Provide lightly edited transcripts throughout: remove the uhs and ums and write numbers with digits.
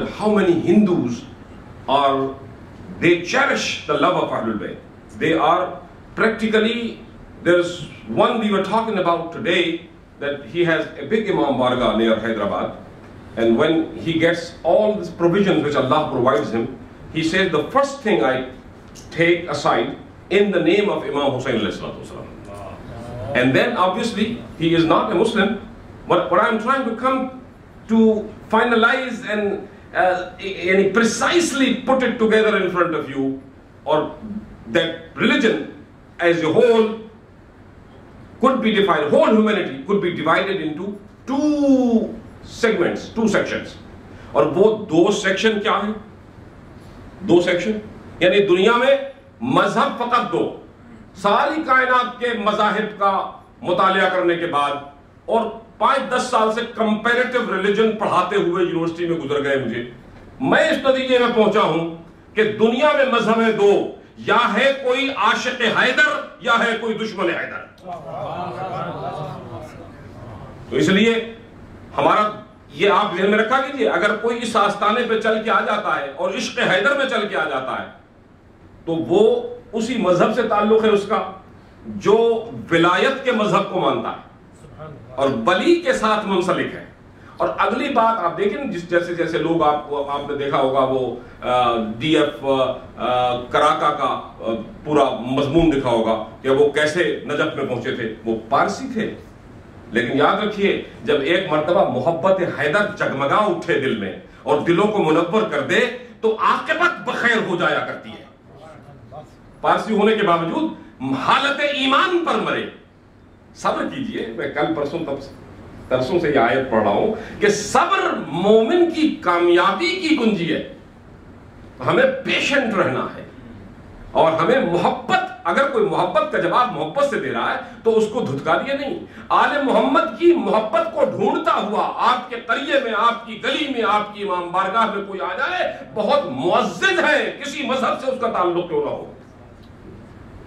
how many Hindus they cherish the love of Ahlul Bayt. They are practically, there's one we were talking about today, that he has a big Imam Barga near Hyderabad, and when he gets all these provisions which Allah provides him, he says the first thing I take aside in the name of Imam Hussain alayhi salatu wasalam. And then obviously he is not a Muslim, but what I'm trying to come to finalize and precisely put it together in front of you, or that religion as a whole could be divided, whole humanity could be divided into two segments, two sections. اور وہ دو section کیا ہیں؟ دو section یعنی دنیا میں مذہب فقط دو. ساری کائنات کے مذاہب کا مطالعہ کرنے کے بعد اور 5-10 سال سے کمپیریٹو ریلیجن پڑھاتے ہوئے یونیورسٹی میں گزر گئے مجھے، میں اس نتیجے میں پہنچا ہوں کہ دنیا میں مذہب ہے دو، یا ہے کوئی عاشق حیدر یا ہے کوئی دشمن حیدر. تو اس لیے ہمارا یہ آپ ذہن میں رکھا کیجئے، اگر کوئی اس آستانے پہ چل کے آ جاتا ہے اور عشق حیدر میں چل کے آ جاتا ہے تو وہ اسی مذہب سے تعلق ہے اس کا جو ولایت کے مذہب کو مانتا ہے اور ولی کے ساتھ منسلک ہے. اور اگلی بات آپ دیکھیں جیسے جیسے لوگ آپ نے دیکھا ہوگا وہ ڈی ایف کراکا کا پورا مضمون دکھا ہوگا کہ وہ کیسے نجف میں پہنچے تھے. وہ پارسی تھے، لیکن یاد رکھیے جب ایک مرتبہ محبت حیدر جگمگا اٹھے دل میں اور دلوں کو منور کر دے تو عاقبت بخیر ہو جایا کرتی ہے. پارسی ہونے کے باوجود حالت ایمان پر مرے. صبر کیجئے، میں کل ترسوں سے یہ آیت پڑھ رہا ہوں کہ صبر مومن کی کامیابی کی کنجی ہے. ہمیں پیشنٹ رہنا ہے اور ہمیں محبت، اگر کوئی محبت کا جواب محبت سے دے رہا ہے تو اس کو دھتکاریے نہیں. آل محمد کی محبت کو ڈھونڈتا ہوا آپ کے قریے میں، آپ کی گلی میں، آپ کی امام بارگاہ میں کوئی آ جائے، بہت معزز ہے کسی مذہب سے اس کا تعلق کیوں نہ ہو.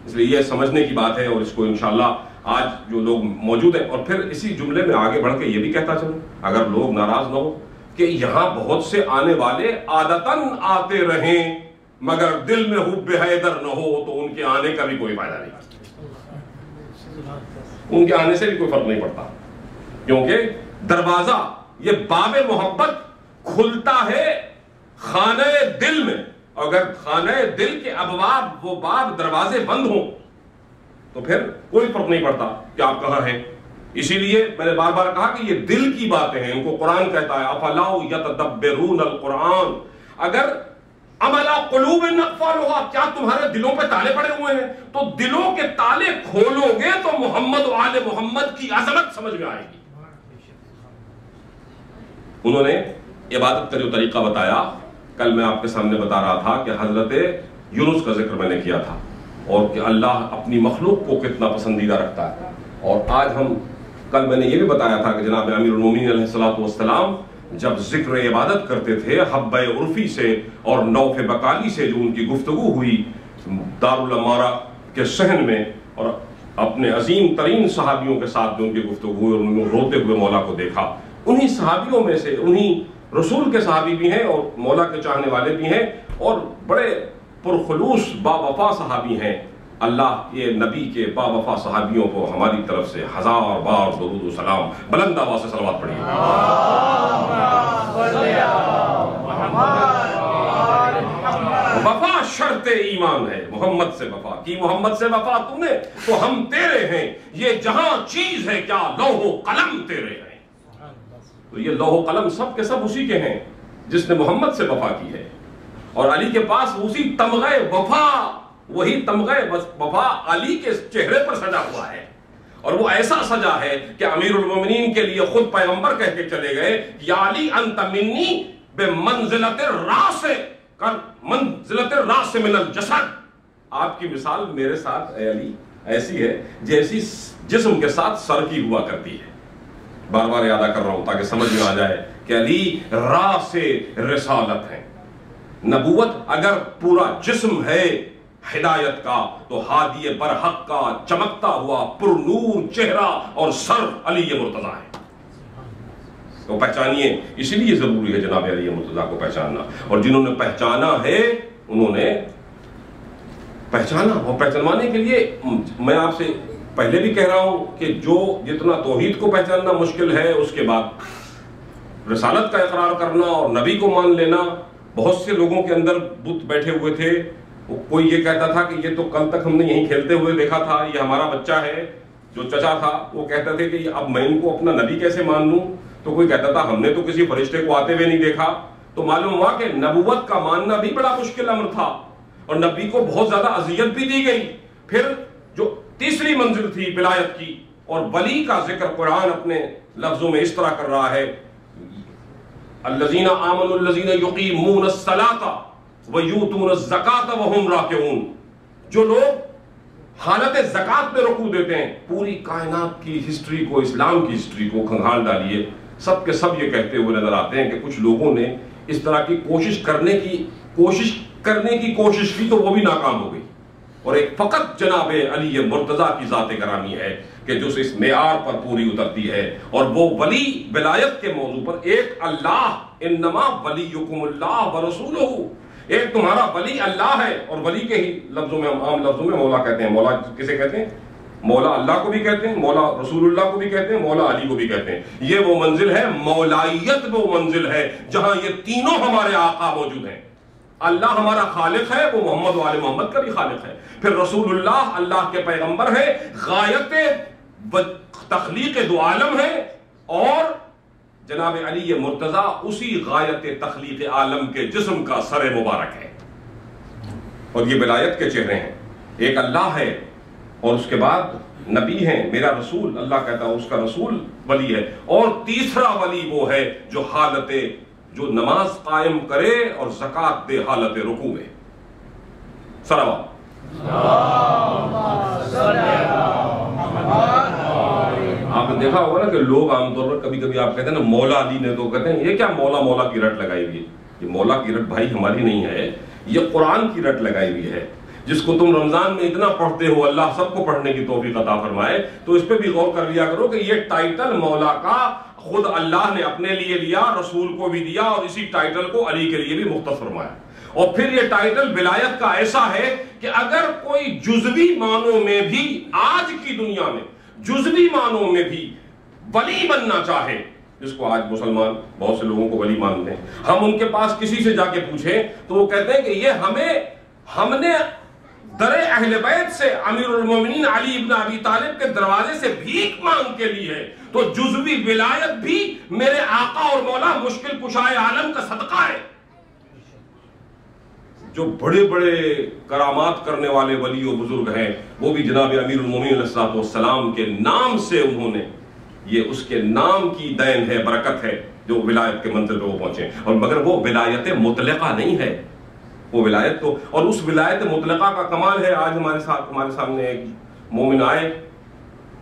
اس لیے یہ سمجھنے کی بات ہے اور اس کو انشاءاللہ آج جو لوگ موجود ہیں. اور پھر اسی جملے میں آگے بڑھ کے یہ بھی کہتا چلوں اگر لوگ ناراض نہ ہو کہ یہاں بہت سے آنے والے عادتاً آتے رہیں مگر دل میں حب حیدر نہ ہو تو ان کے آنے کا بھی کوئی فائدہ نہیں، ان کے آنے سے بھی کوئی فرق نہیں پڑتا، کیونکہ دروازہ یہ باب محبت کھلتا ہے خانہ دل میں. اگر خانہ دل کے ابواب وہ باب دروازے بند ہوں تو پھر کوئی فرق نہیں پڑتا کہ آپ کہاں ہیں. اسی لیے میں نے بار بار کہا کہ یہ دل کی باتیں ہیں، ان کو قرآن کہتا ہے افلا یتدبرون القرآن. اگر عملا قلوب اقفالها، کیا تمہارے دلوں پہ تالے پڑے ہوئے ہیں؟ تو دلوں کے تالے کھولو گے تو محمد و آل محمد کی عظمت سمجھ میں آئے گی. انہوں نے عبادت کا جو طریقہ بتایا، کل میں آپ کے سامنے بتا رہا تھا کہ حضرت یونس کا ذکر میں نے کیا تھا اور کہ اللہ اپنی مخلوق کو کتنا پسندیدہ رکھتا ہے. اور آج کل میں نے یہ بھی بتایا تھا کہ جناب امیر المومنین علیہ الصلوۃ والسلام جب ذکر عبادت کرتے تھے حب عرفی سے اور نوف بقالی سے جو ان کی گفتگو ہوئی دارالامارہ کے صحن میں، اور اپنے عظیم ترین صحابیوں کے ساتھ جو ان کی گفتگو ہوئی اور انہوں نے روتے ہوئے مولا کو دیکھا، انہی صحابیوں میں سے، انہی رسول کے صحابی بھی ہیں اور مولا کے چاہنے والے بھی ہیں اور بڑے پرخلوص با وفا صحابی ہیں. اللہ یہ نبی کے با وفا صحابیوں کو ہماری طرف سے ہزار بار درود و سلام، بلند آواز سے صلوات پڑھیے. وفا شرط ایمان ہے، محمد سے وفا کی، محمد سے وفا تو نے تو ہم تیرے ہیں، یہ جہاں چیز ہے کیا لوح و قلم تیرے ہیں. تو یہ لوح و قلم سب کے سب اسی کے ہیں جس نے محمد سے وفا کی ہے. اور علی کے پاس اسی تمغہ وفا، وہی تمغہ وفا علی کے چہرے پر سجا ہوا ہے. اور وہ ایسا سجا ہے کہ امیر المومنین کے لیے خود پیغمبر کہہ کے چلے گئے یا علی انت منی بمنزلت الراس، منزلت الراس من الجسد. آپ کی مثال میرے ساتھ اے علی ایسی ہے جیسی جسم کے ساتھ سر کی ہوا کرتی ہے. بار بار یاد کر رہا ہوں تاکہ سمجھ میں آ جائے کہ علی راس رسالت ہے. نبوت اگر پورا جسم ہے ہدایت کا تو ہادی برحق کا چمکتا ہوا پر نور چہرہ اور سر علی مرتضیٰ ہے. وہ پہچانیے. اسی لیے ضروری ہے جناب علی مرتضیٰ کو پہچاننا, اور جنہوں نے پہچانا ہے انہوں نے پہچانا. اور پہچانوانے کے لیے میں آپ سے پہلے بھی کہہ رہا ہوں کہ جو جتنا توحید کو پہچاننا مشکل ہے, اس کے بعد رسالت کا اقرار کرنا اور نبی کو مان لینا. بہت سے لوگوں کے اندر بت بیٹھے ہوئے تھے, کوئی یہ کہتا تھا کہ یہ تو کل تک ہم نے یہیں کھیلتے ہوئے دیکھا تھا, یہ ہمارا بچہ ہے. جو چچا تھا وہ کہتا تھے کہ اب میں ان کو اپنا نبی کیسے مان لوں. تو کوئی کہتا تھا ہم نے تو کسی فرشتے کو آتے ہوئے نہیں دیکھا. تو معلوم ہوا کہ نبوت کا ماننا بھی بڑا مشکل امر تھا, اور نبی کو بہت زیادہ اذیت بھی دی گئی. پھر جو تیسری منزل تھی ولایت کی, اور ولی کا ذکر قرآن اپنے لفظوں میں اس طرح کر رہا ہے, الذین آمنوا الذین یقیمون الصلاۃ ویؤتون الزکاۃ وہم راکعون. جو لوگ حالت زکات میں رکوع دیتے ہیں. پوری کائنات کی ہسٹری کو, اسلام کی ہسٹری کو کھنگال ڈالیے, سب کے سب یہ کہتے ہوئے نظر آتے ہیں کہ کچھ لوگوں نے اس طرح کی کوشش کرنے کی کوشش کی تو وہ بھی ناکام ہو گئی. اور ایک فقط جناب علی مرتضیٰ کی ذات گرامی ہے کہ جو اس معیار پر پوری اترتی ہے, اور وہ ولی ولایت کے موضوع پر ایک اللہ, انما ولیکم اللہ ورسولہ, ایک تمہارا ولی اللہ ہے. اور ولی کے ہی لفظوں میں, عام لفظوں میں مولا کہتے ہیں. مولا کسے کہتے ہیں؟ مولا اللہ کو بھی کہتے ہیں, مولا رسول اللہ کو بھی کہتے ہیں, مولا علی کو بھی کہتے ہیں. یہ وہ منزل ہے, مولائیت وہ منزل ہے جہاں یہ تینوں ہمارے آقا موجود ہیں. اللہ ہمارا خالق ہے, وہ محمد و آل محمد کا بھی خالق ہے. پھر رسول اللہ اللہ کے پیغمبر ہے, غایت تخلیق دو عالم ہے, اور جناب علی مرتضیٰ اسی غایت تخلیق عالم کے جسم کا سر مبارک ہے. اور یہ ولایت کے چہرے ہیں. ایک اللہ ہے, اور اس کے بعد نبی ہیں, میرا رسول, اللہ کہتا ہے اس کا رسول ولی ہے. اور تیسرا ولی وہ ہے جو جو نماز قائم کرے اور زکات دے حالت رکوع میں. صلوات. آپ نے دیکھا ہوگا نا کہ لوگ عام طور پر کبھی کبھی آپ کہتے ہیں نا مولا علی نے, تو کہتے ہیں یہ کیا مولا کی رٹ لگائی ہوئی ہے. یہ مولا کی رٹ بھائی ہماری نہیں ہے, یہ قرآن کی رٹ لگائی ہوئی ہے, جس کو تم رمضان میں اتنا پڑھتے ہو. اللہ سب کو پڑھنے کی توفیق عطا فرمائے. تو اس پہ بھی غور کر لیا کرو کہ یہ ٹائٹل مولا کا خود اللہ نے اپنے لیے لیا, رسول کو بھی دیا, اور اسی ٹائٹل کو علی کے لیے بھی مختص فرمایا. اور پھر یہ ٹائٹل ولایت کا ایسا ہے کہ اگر کوئی جزوی معنوں میں بھی, آج کی دنیا میں جزوی معنوں میں بھی ولی بننا چاہے, جس کو آج مسلمان بہت سے لوگوں کو ولی مانتے ہیں, ہم ان کے پاس کسی سے جا کے پوچھیں تو وہ کہتے ہیں کہ یہ ہم نے در اہل بیت سے امیر المومنین علی ابن ابی طالب کے دروازے سے بھیک مانگ کے لی ہے. تو جزوی ولایت بھی میرے آقا اور مولا مشکل کشائے عالم کا صدقہ ہے. جو بڑے بڑے کرامات کرنے والے ولی و بزرگ ہیں, وہ بھی جناب امیر المومنین علیہ السلام کے نام سے انہوں نے, یہ اس کے نام کی دین ہے, برکت ہے جو ولایت کے منزل پہ وہ پہنچے. اور مگر وہ ولایت مطلقہ نہیں ہے, وہ ولایت تو, اور اس ولایت مطلقہ کا کمال ہے. آج ہمارے سامنے ایک مومن آئے,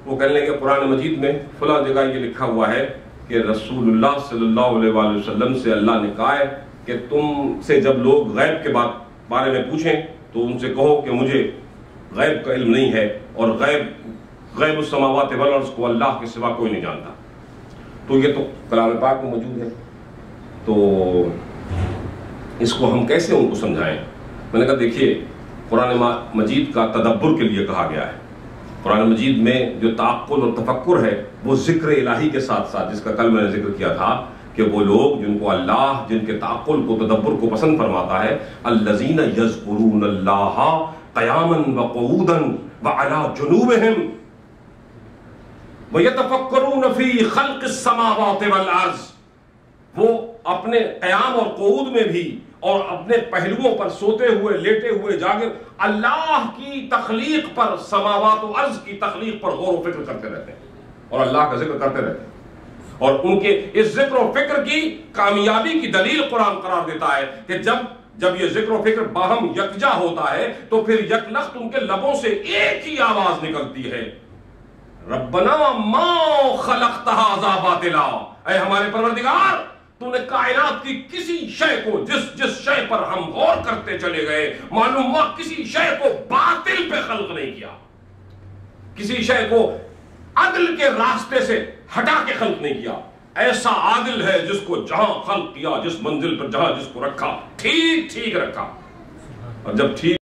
وہ کہنے لگے قرآن مجید میں فلاں جگہ یہ لکھا ہوا ہے کہ رسول اللہ صلی اللہ علیہ وآلہ وسلم سے اللہ نے کہا ہے کہ تم سے جب لوگ غیب کے بارے میں پوچھیں تو ان سے کہو کہ مجھے غیب کا علم نہیں ہے, اور غیب السماوات والارض کو اللہ کے سوا کوئی نہیں جانتا. تو یہ تو کلام پاک میں موجود ہے, تو اس کو ہم کیسے ان کو سمجھائیں؟ میں نے کہا دیکھیے, قرآن مجید کا تدبر کے لیے کہا گیا ہے. قرآن مجید میں جو تعقل اور تفکر ہے وہ ذکر الہی کے ساتھ ساتھ, جس کا کل میں نے ذکر کیا تھا کہ وہ لوگ جن کو اللہ, جن کے تعقل کو, تدبر کو پسند فرماتا ہے, الذین یذکرون اللہ قیاما وقعودا وعلی جنوبہم ویتفکرون فی خلق السماوات والارض. وہ اپنے قیام اور قعود میں بھی اور اپنے پہلوؤں پر سوتے ہوئے, لیٹے ہوئے, جاگے اللہ کی تخلیق پر, سماوات و ارض کی تخلیق پر غور و فکر کرتے رہتے ہیں اور اللہ کا ذکر کرتے رہتے ہیں. اور ان کے اس ذکر و فکر کی کامیابی کی دلیل قرآن قرار دیتا ہے کہ جب یہ ذکر و فکر باہم یکجا ہوتا ہے تو پھر یکلخت ان کے لبوں سے ایک ہی آواز نکلتی ہے, ربنا ما خلقت ھذا باطلا, اے ہمارے پروردگار تو نے کائنات کی کسی شے کو, جس شے پر ہم غور کرتے چلے گئے, معلوم ہوا کسی شے کو باطل پہ خلق نہیں کیا, کسی شے کو عدل کے راستے سے ہٹا کے خلق نہیں کیا. ایسا عادل ہے جس کو جہاں خلق کیا، جس منزل پر جہاں جس کو رکھا ٹھیک ٹھیک رکھا، اور جب ٹھیک